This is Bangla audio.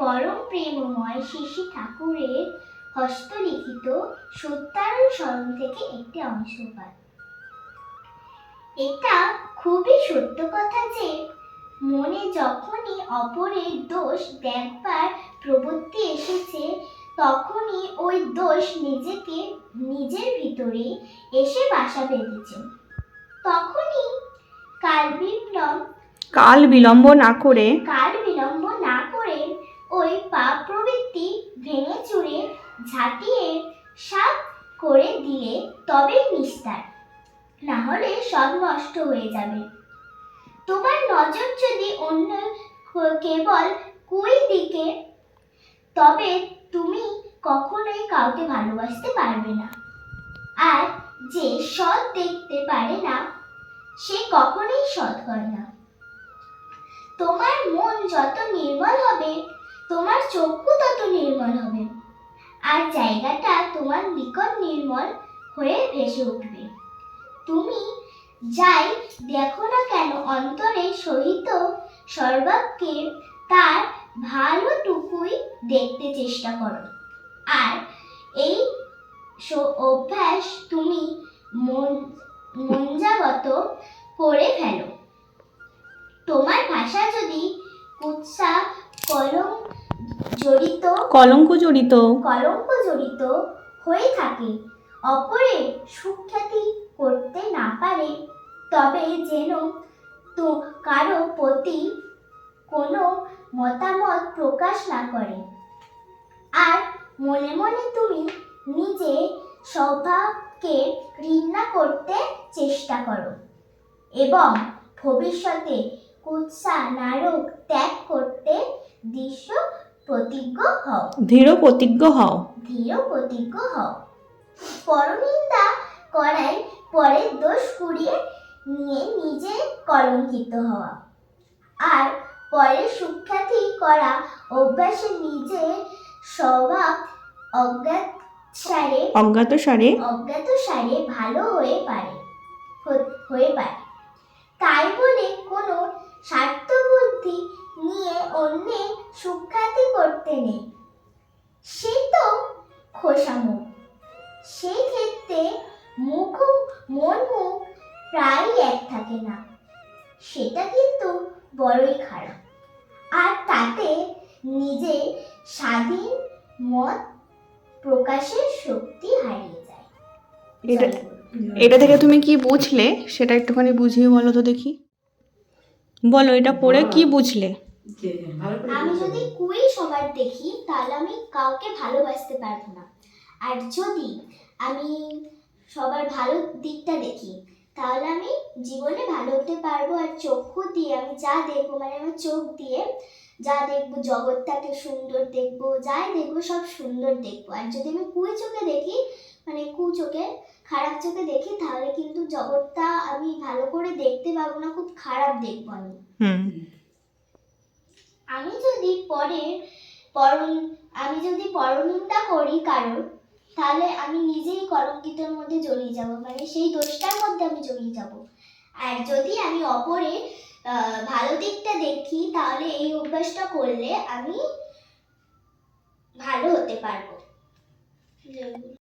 পরম প্রেমময় শ্রী শ্রী ঠাকুরের হস্তলিখিত সত্যায়ন স্মরণ থেকে একটি অংশ পাঠ। এটা খুবই সত্য কথা যে মনে যখনই অপরের দোষ দেখবার প্রবৃত্তি এসেছে, তখনই ওই দোষ নিজের ভিতরে এসে বাসা বেঁধেছে। তখনই কাল বিলম্ব না করে ওই পাপ প্রবৃত্তি ভেঙে চুরে ঝাঁটিয়ে সাফ করে দিলে তবেই নিস্তার, না হলে সব নষ্ট হয়ে যাবে। তোমার নজর যদি অন্য কেবল কুই দিকে, তবে তুমি কখনোই কাউকে ভালোবাসতে পারবে না। আর যে সৎ দেখতে পারে না, সে কখনোই সৎ হয় না। তোমার মন যত নির্মল হবে, তোমার চক্ষু তত নির্মল হবে, আর জায়গাটা তোমার নিকট নির্মল হয়ে ভেসে উঠবে। তুমি যাই দেখো না কেন, অন্তরে সহিত সর্বাঙ্গে তার ভালোটুকুই দেখতে চেষ্টা করো। আর এই অভ্যাস তুমি মঞ্জাগত করে ফেলো। তোমার ভাষা যদি কুৎসা কলঙ্ক জড়িত হয়ে থাকে, অপরের সুখ্যাতি করতে না পারে, তবে যেন তো কারো প্রতি কোনো মতামত প্রকাশ না করে। আর মনে মনে তুমি নিজে স্বভাবকে ঘৃণা করতে চেষ্টা করো এবং ভবিষ্যতে কুৎসা নারক ত্যাগ করতে দৃঢ় প্রতিজ্ঞ হও। পরনিন্দা করাই পরের দোষ কুড়িয়ে নিয়ে নিজে কলঙ্কিত হওয়া, আর পরের সুখ্যাতি করা অভ্যাসে নিজের স্বভাব অজ্ঞাতসারে ভালো হয়ে পারে। তাই বলে কোনো স্বার্থবুদ্ধি নিয়ে অন্যের সুখ্যাতি করতে নেই, সে তো খোসামুখ। সেই ক্ষেত্রে মন মুখ প্রায় এক থাকে না, সেটা কিন্তু বড়ই খারাপ। আর তাতে নিজে স্বাধীন মত প্রকাশের শক্তি হারিয়ে যায়। এটা থেকে তুমি কি বুঝলে সেটা একটুখানি বুঝিয়ে বলো তো দেখি। বলো, এটা পড়ে কি বুঝলে? আমি যদি কুই সবার দেখি, তাহলে আমি কাউকে ভালোবাসতে পারবো না। আর যদি আমি সবার ভালো দিকটা দেখি, তাহলে আমি জীবনে ভালো হতে পারবো। আর চক্ষু দিয়ে আমি যা দেখবো, মানে আমার চোখ দিয়ে যা দেখবো, জগৎটাকে সুন্দর দেখবো, যাই দেখবো সব সুন্দর দেখবো। আর যদি আমি কুই চোখে দেখি, মানে খারাপ চোখে দেখি, তাহলে কিন্তু জগৎটা আমি ভালো করে দেখতে পাবো না, খুব খারাপ দেখবো আমি। আমি যদি পরনিন্দা করি কারোর, তাহলে আমি নিজেই কলঙ্কিতের মধ্যে জড়িয়ে যাব, মানে সেই দোষটার মধ্যে আমি জড়িয়ে যাব। আর যদি আমি অপরের ভালো দিকটা দেখি, তাহলে এই অভ্যাসটা করলে আমি ভালো হতে পারবো।